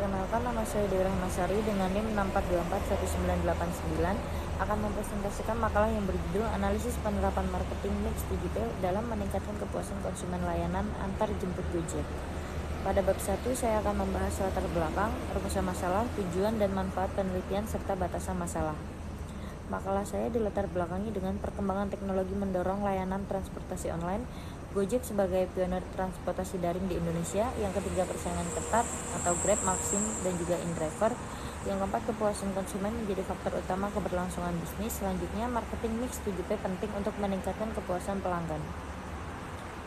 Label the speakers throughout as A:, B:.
A: perkenalkan, nama saya Dewi Rahmasari dengan NIM 6424199 akan mempresentasikan makalah yang berjudul Analisis Penerapan Marketing Mix 7P dalam meningkatkan kepuasan konsumen layanan antar jemput Gojek. Pada bab 1 saya akan membahas latar belakang, rumusan masalah, tujuan dan manfaat penelitian serta batasan masalah. Makalah saya dilatar belakangi dengan perkembangan teknologi mendorong layanan transportasi online, Gojek sebagai pionir transportasi daring di Indonesia, yang ketiga persaingan ketat atau Grab, Maxim, dan juga InDriver, yang keempat kepuasan konsumen menjadi faktor utama keberlangsungan bisnis, selanjutnya marketing mix 7P penting untuk meningkatkan kepuasan pelanggan.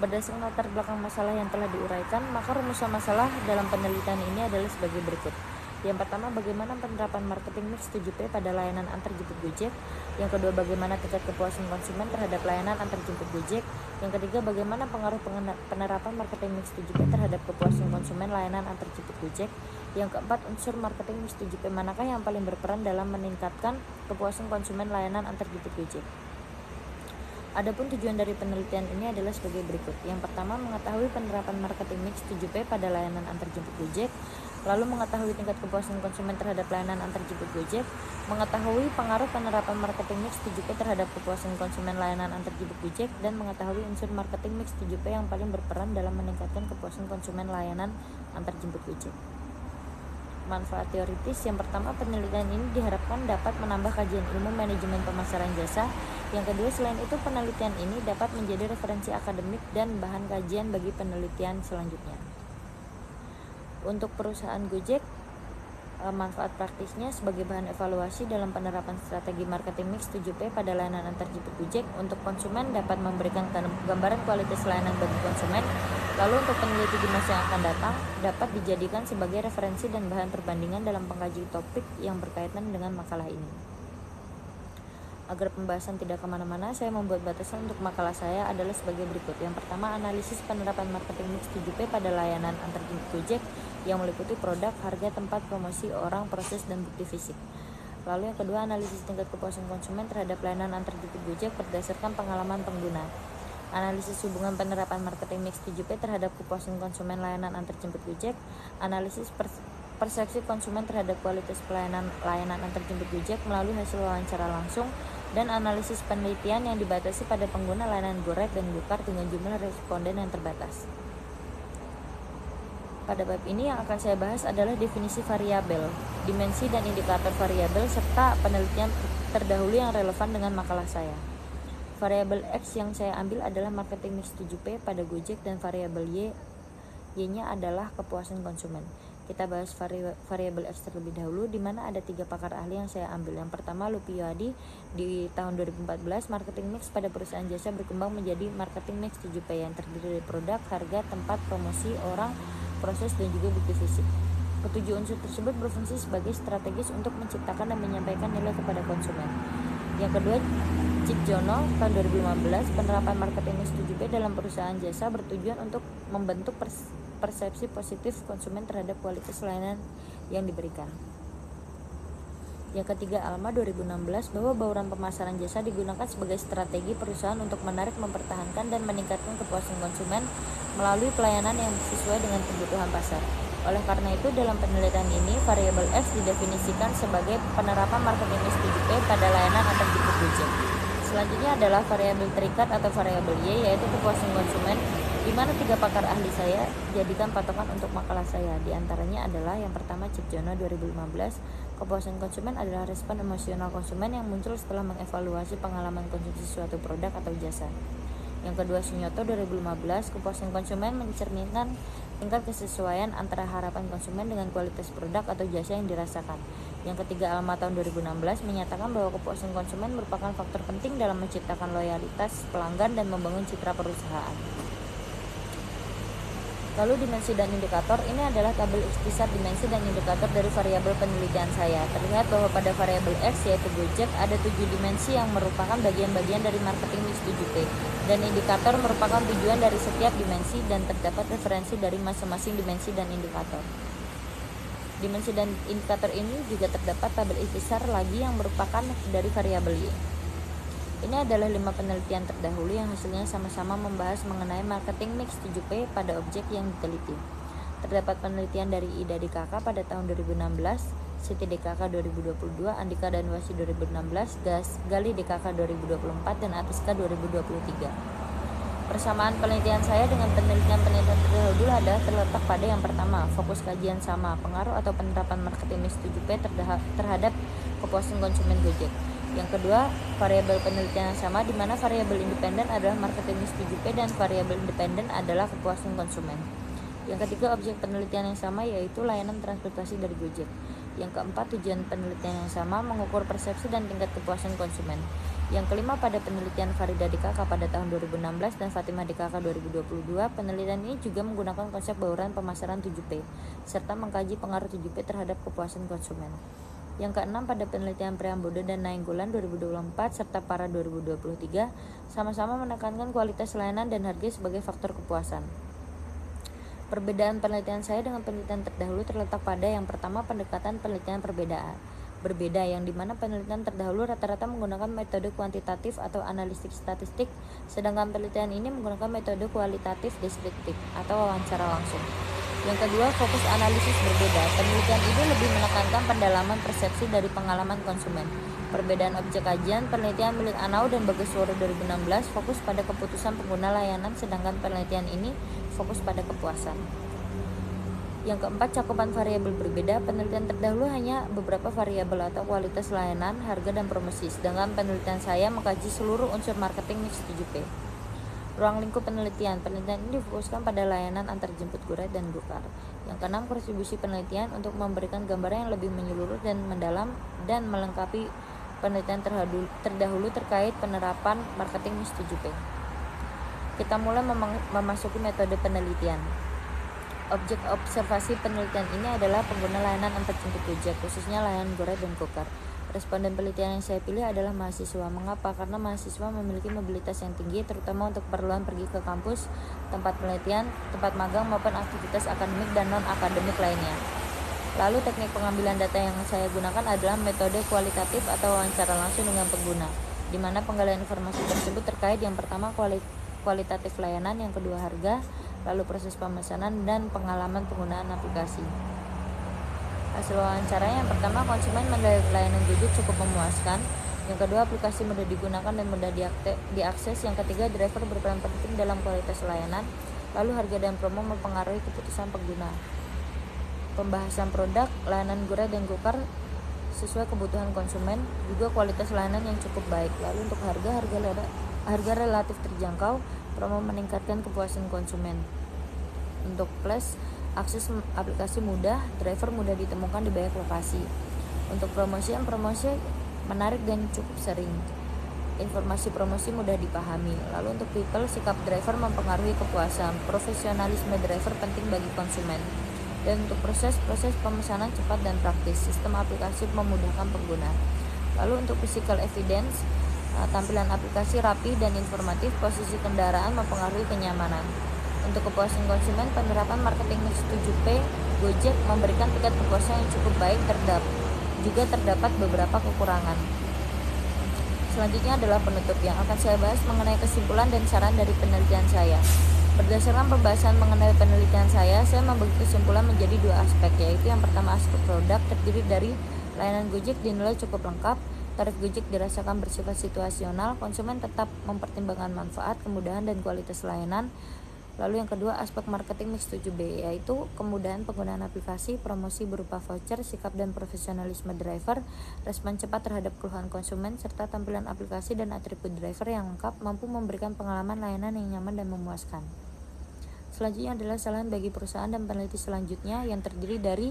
A: Berdasarkan latar belakang masalah yang telah diuraikan, maka rumusan masalah dalam penelitian ini adalah sebagai berikut. Yang pertama, bagaimana penerapan marketing mix 7P pada layanan antar jemput Gojek. Yang kedua, bagaimana tingkat kepuasan konsumen terhadap layanan antar jemput Gojek. Yang ketiga, bagaimana pengaruh penerapan marketing mix 7P terhadap kepuasan konsumen layanan antar jemput Gojek. Yang keempat, unsur marketing mix 7P manakah yang paling berperan dalam meningkatkan kepuasan konsumen layanan antar jemput Gojek. Adapun tujuan dari penelitian ini adalah sebagai berikut. Yang pertama, mengetahui penerapan marketing mix 7P pada layanan antar jemput Gojek, lalu mengetahui tingkat kepuasan konsumen terhadap layanan antar jemput Gojek, mengetahui pengaruh penerapan marketing mix 7P terhadap kepuasan konsumen layanan antar jemput Gojek, dan mengetahui unsur marketing mix 7P yang paling berperan dalam meningkatkan kepuasan konsumen layanan antar jemput Gojek. Manfaat teoritis. Yang pertama, penelitian ini diharapkan dapat menambah kajian ilmu manajemen pemasaran jasa. Yang kedua, selain itu penelitian ini dapat menjadi referensi akademik dan bahan kajian bagi penelitian selanjutnya. Untuk perusahaan Gojek, manfaat praktisnya sebagai bahan evaluasi dalam penerapan strategi marketing mix 7P pada layanan antar jemput Gojek. Untuk konsumen dapat memberikan gambaran kualitas layanan bagi konsumen. Lalu untuk peneliti di masa yang akan datang dapat dijadikan sebagai referensi dan bahan perbandingan dalam pengkaji topik yang berkaitan dengan makalah ini. Agar pembahasan tidak kemana-mana, saya membuat batasan untuk makalah saya adalah sebagai berikut. Yang pertama, analisis penerapan marketing mix 7P pada layanan antar jemput Gojek yang meliputi produk, harga, tempat, promosi, orang, proses, dan bukti fisik. Lalu yang kedua, analisis tingkat kepuasan konsumen terhadap layanan antar jemput Gojek berdasarkan pengalaman pengguna. Analisis hubungan penerapan marketing mix 7P terhadap kepuasan konsumen layanan antar jemput Gojek. Analisis persepsi konsumen terhadap kualitas layanan antar jemput Gojek melalui hasil wawancara langsung, dan analisis penelitian yang dibatasi pada pengguna layanan GoRide dan GoCar dengan jumlah responden yang terbatas. Pada bab ini yang akan saya bahas adalah definisi variabel, dimensi dan indikator variabel, serta penelitian terdahulu yang relevan dengan makalah saya. Variabel X yang saya ambil adalah marketing mix 7P pada Gojek, dan variabel Y-nya adalah kepuasan konsumen. Kita bahas variabel X terlebih dahulu, di mana ada 3 pakar ahli yang saya ambil. Yang pertama, Lupioadi. Di tahun 2014, marketing mix pada perusahaan jasa berkembang menjadi marketing mix 7P yang terdiri dari produk, harga, tempat, promosi, orang, proses, dan juga bukti fisik. Ketujuh unsur tersebut berfungsi sebagai strategis untuk menciptakan dan menyampaikan nilai kepada konsumen. Yang kedua, Cip Jono tahun 2015, penerapan marketing mix 7P dalam perusahaan jasa bertujuan untuk membentuk persepsi positif konsumen terhadap kualitas layanan yang diberikan. Yang ketiga, Alma 2016, bahwa bauran pemasaran jasa digunakan sebagai strategi perusahaan untuk menarik, mempertahankan, dan meningkatkan kepuasan konsumen melalui pelayanan yang sesuai dengan kebutuhan pasar. Oleh karena itu, dalam penelitian ini, variabel X didefinisikan sebagai penerapan marketing mix 7P pada layanan antar jemput Gojek. Selanjutnya adalah variabel terikat atau variabel Y, yaitu kepuasan konsumen, di mana 3 pakar ahli saya jadikan patokan untuk makalah saya. Di antaranya adalah yang pertama, Cip Jono 2015, kepuasan konsumen adalah respon emosional konsumen yang muncul setelah mengevaluasi pengalaman konsumsi suatu produk atau jasa. Yang kedua, Sunyoto 2015, kepuasan konsumen mencerminkan tingkat kesesuaian antara harapan konsumen dengan kualitas produk atau jasa yang dirasakan. Yang ketiga, Alma tahun 2016 menyatakan bahwa kepuasan konsumen merupakan faktor penting dalam menciptakan loyalitas pelanggan dan membangun citra perusahaan. Lalu dimensi dan indikator, ini adalah tabel ikhtisar dimensi dan indikator dari variabel penelitian saya. Terlihat bahwa pada variabel X, yaitu Gojek, ada 7 dimensi yang merupakan bagian-bagian dari marketing mix 7P, dan indikator merupakan tujuan dari setiap dimensi, dan terdapat referensi dari masing-masing dimensi dan indikator. Dimensi dan indikator ini juga terdapat tabel ikhtisar lagi yang merupakan dari variabel Y. Ini adalah 5 penelitian terdahulu yang hasilnya sama-sama membahas mengenai marketing mix 7P pada objek yang diteliti. Terdapat penelitian dari Ida DKK pada tahun 2016, Siti DKK 2022, Andika dan Wasi 2016, Gali DKK 2024, dan Atiska 2023. Persamaan penelitian saya dengan penelitian-penelitian terdahulu adalah terletak pada yang pertama, fokus kajian sama, pengaruh atau penerapan marketing mix 7P terhadap kepuasan konsumen Gojek. Yang kedua, variabel penelitian yang sama, di mana variabel independen adalah marketing mix 7P dan variabel independen adalah kepuasan konsumen. Yang ketiga, objek penelitian yang sama, yaitu layanan transportasi dari Gojek. Yang keempat, tujuan penelitian yang sama, mengukur persepsi dan tingkat kepuasan konsumen. Yang kelima, pada penelitian Farida DKK pada tahun 2016 dan Fatimah DKK 2022, penelitian ini juga menggunakan konsep bauran pemasaran 7P, serta mengkaji pengaruh 7P terhadap kepuasan konsumen. Yang keenam, pada penelitian Priambodo dan Nainggolan 2024 serta Para 2023, sama-sama menekankan kualitas layanan dan harga sebagai faktor kepuasan. Perbedaan penelitian saya dengan penelitian terdahulu terletak pada yang pertama, pendekatan penelitian berbeda, yang dimana penelitian terdahulu rata-rata menggunakan metode kuantitatif atau analitik statistik, sedangkan penelitian ini menggunakan metode kualitatif deskriptif atau wawancara langsung. Yang kedua, fokus analisis berbeda. Penelitian ini lebih menekankan pendalaman persepsi dari pengalaman konsumen. Perbedaan objek kajian, penelitian milik Anau dan Bagaswara 2016 fokus pada keputusan pengguna layanan, sedangkan penelitian ini fokus pada kepuasan. Yang keempat, cakupan variabel berbeda. Penelitian terdahulu hanya beberapa variabel atau kualitas layanan, harga, dan promosi, sedangkan penelitian saya mengkaji seluruh unsur marketing mix 7P. Ruang lingkup penelitian. Penelitian ini difokuskan pada layanan antar jemput Gurah dan Gokar. Yang keenam, kontribusi penelitian untuk memberikan gambaran yang lebih menyeluruh dan mendalam dan melengkapi penelitian terdahulu terkait penerapan marketing mix 7P. Kita mulai memasuki metode penelitian. Objek observasi penelitian ini adalah pengguna layanan antar jemput Gojek, khususnya layanan Gurah dan Gokar. Responden penelitian yang saya pilih adalah mahasiswa. Mengapa? Karena mahasiswa memiliki mobilitas yang tinggi, terutama untuk keperluan pergi ke kampus, tempat penelitian, tempat magang, maupun aktivitas akademik dan non-akademik lainnya. Lalu teknik pengambilan data yang saya gunakan adalah metode kualitatif atau wawancara langsung dengan pengguna, di mana penggalian informasi tersebut terkait yang pertama kualitatif layanan, yang kedua harga, lalu proses pemesanan dan pengalaman penggunaan aplikasi. Hasil wawancara yang pertama, konsumen mendapat layanan Gojek cukup memuaskan. Yang kedua, aplikasi mudah digunakan dan mudah diakses. Yang ketiga, driver berperan penting dalam kualitas layanan. Lalu harga dan promo mempengaruhi keputusan pengguna. Pembahasan produk, layanan Gurah dan Gokar sesuai kebutuhan konsumen, juga kualitas layanan yang cukup baik. Lalu untuk harga relatif terjangkau, promo meningkatkan kepuasan konsumen. Untuk plus, akses aplikasi mudah, driver mudah ditemukan di banyak lokasi. Untuk promosi menarik dan cukup sering. Informasi promosi mudah dipahami. Lalu untuk people, sikap driver mempengaruhi kepuasan. Profesionalisme driver penting bagi konsumen. Dan untuk proses pemesanan cepat dan praktis. Sistem aplikasi memudahkan pengguna. Lalu untuk physical evidence, tampilan aplikasi rapi dan informatif. Posisi kendaraan mempengaruhi kenyamanan. Untuk kepuasan konsumen, penerapan marketing mix 7P Gojek memberikan tingkat kepuasan yang cukup baik. Juga terdapat beberapa kekurangan. Selanjutnya adalah penutup yang akan saya bahas mengenai kesimpulan dan saran dari penelitian saya. Berdasarkan pembahasan mengenai penelitian saya membagi kesimpulan menjadi dua aspek, yaitu yang pertama aspek produk terdiri dari layanan Gojek dinilai cukup lengkap, tarif Gojek dirasakan bersifat situasional, konsumen tetap mempertimbangkan manfaat, kemudahan, dan kualitas layanan. Lalu yang kedua, aspek marketing mix 7B, yaitu kemudahan penggunaan aplikasi, promosi berupa voucher, sikap dan profesionalisme driver, respon cepat terhadap keluhan konsumen, serta tampilan aplikasi dan atribut driver yang lengkap mampu memberikan pengalaman layanan yang nyaman dan memuaskan. Selanjutnya adalah saran bagi perusahaan dan peneliti selanjutnya yang terdiri dari,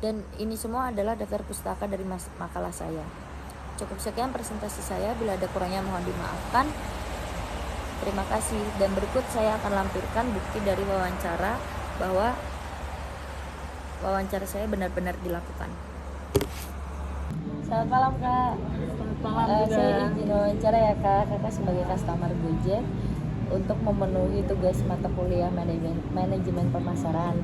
A: dan ini semua adalah daftar pustaka dari makalah saya. Cukup sekian presentasi saya, bila ada kurangnya mohon dimaafkan. Terima kasih, dan berikut saya akan lampirkan bukti dari wawancara bahwa wawancara saya benar-benar dilakukan. Selamat malam Kak.
B: Selamat malam juga.
A: Saya izin wawancara ya Kak. Kakak sebagai customer Gojek untuk memenuhi tugas mata kuliah manajemen pemasaran.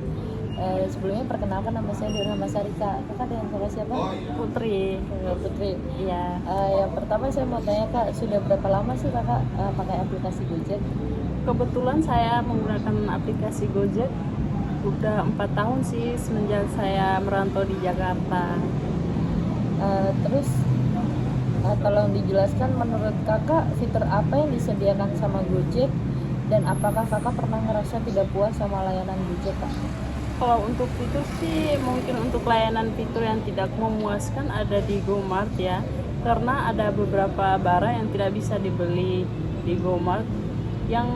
A: Sebelumnya perkenalkan, nama saya Dora Masarika. Kakak dengan kakak siapa?
B: Putri.
A: Putri.
B: Iya.
A: Yang pertama saya mau tanya Kak, sudah berapa lama sih Kakak pakai aplikasi Gojek?
B: Kebetulan saya menggunakan aplikasi Gojek udah 4 tahun sih semenjak saya merantau di Jakarta.
A: Terus tolong dijelaskan menurut kakak fitur apa yang disediakan sama Gojek dan apakah kakak pernah ngerasa tidak puas sama layanan Gojek, Kak?
B: Kalau untuk fitur sih mungkin untuk layanan fitur yang tidak memuaskan ada di GoMart ya, karena ada beberapa barang yang tidak bisa dibeli di GoMart yang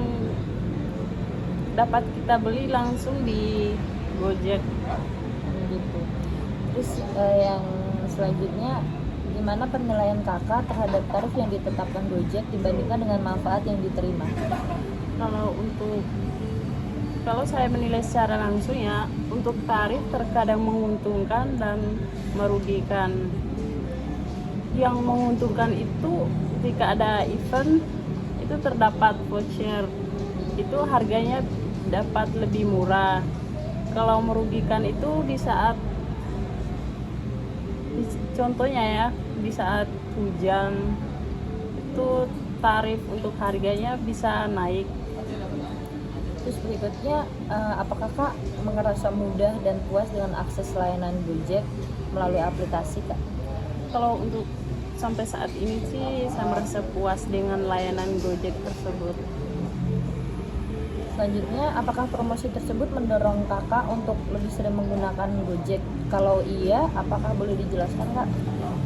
B: dapat kita beli langsung di Gojek.
A: Gitu. Terus yang selanjutnya, gimana penilaian kakak terhadap tarif yang ditetapkan Gojek dibandingkan dengan manfaat yang diterima?
B: Kalau saya menilai secara langsung ya, untuk tarif terkadang menguntungkan dan merugikan. Yang menguntungkan itu jika ada event itu terdapat voucher, itu harganya dapat lebih murah. Kalau merugikan itu contohnya ya, di saat hujan itu tarif untuk harganya bisa naik.
A: Terus berikutnya, apakah kak merasa mudah dan puas dengan akses layanan Gojek melalui aplikasi, Kak?
B: Kalau untuk sampai saat ini sih saya merasa puas dengan layanan Gojek tersebut.
A: Selanjutnya, apakah promosi tersebut mendorong kakak untuk lebih sering menggunakan Gojek? Kalau iya, apakah boleh dijelaskan, Kak?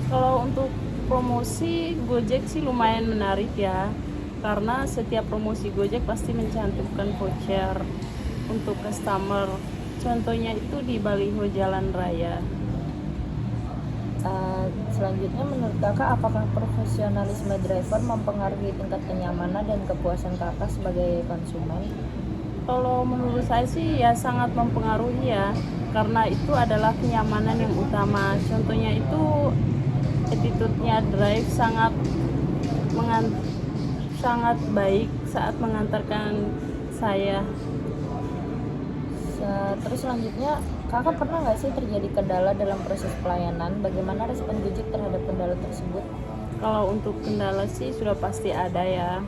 B: Kalau untuk promosi Gojek sih lumayan menarik ya, karena setiap promosi Gojek pasti mencantumkan voucher untuk customer. Contohnya itu di baliho jalan raya.
A: Selanjutnya, menurut kakak apakah profesionalisme driver mempengaruhi tingkat kenyamanan dan kepuasan kakak sebagai konsumen?
B: Kalau menurut saya sih ya sangat mempengaruhi ya, karena itu adalah kenyamanan yang utama. Contohnya itu attitude-nya drive sangat baik saat mengantarkan saya.
A: Terus selanjutnya, kakak pernah nggak sih terjadi kendala dalam proses pelayanan? Bagaimana respon Gojek terhadap kendala tersebut?
B: Kalau untuk kendala sih sudah pasti ada ya.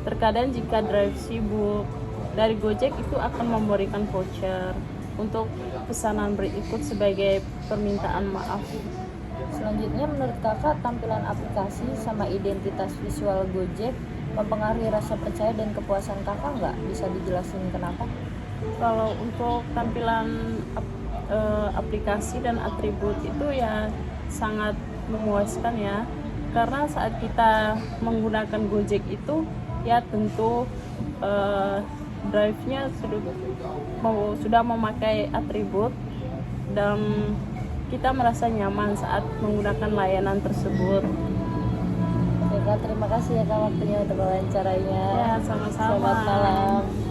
B: Terkadang jika drive sibuk, dari Gojek itu akan memberikan voucher untuk pesanan berikut sebagai permintaan maaf.
A: Selanjutnya, menurut kakak tampilan aplikasi sama identitas visual Gojek mempengaruhi rasa percaya dan kepuasan kakak nggak? Bisa dijelasin kenapa?
B: Kalau untuk tampilan aplikasi dan atribut itu ya sangat memuaskan ya, karena saat kita menggunakan Gojek itu ya tentu drive-nya sudah memakai atribut dan kita merasa nyaman saat menggunakan layanan tersebut.
A: Oke Kak, terima kasih ya Kak waktunya untuk wawancaranya.
B: Ya, sama-sama.
A: Selamat malam.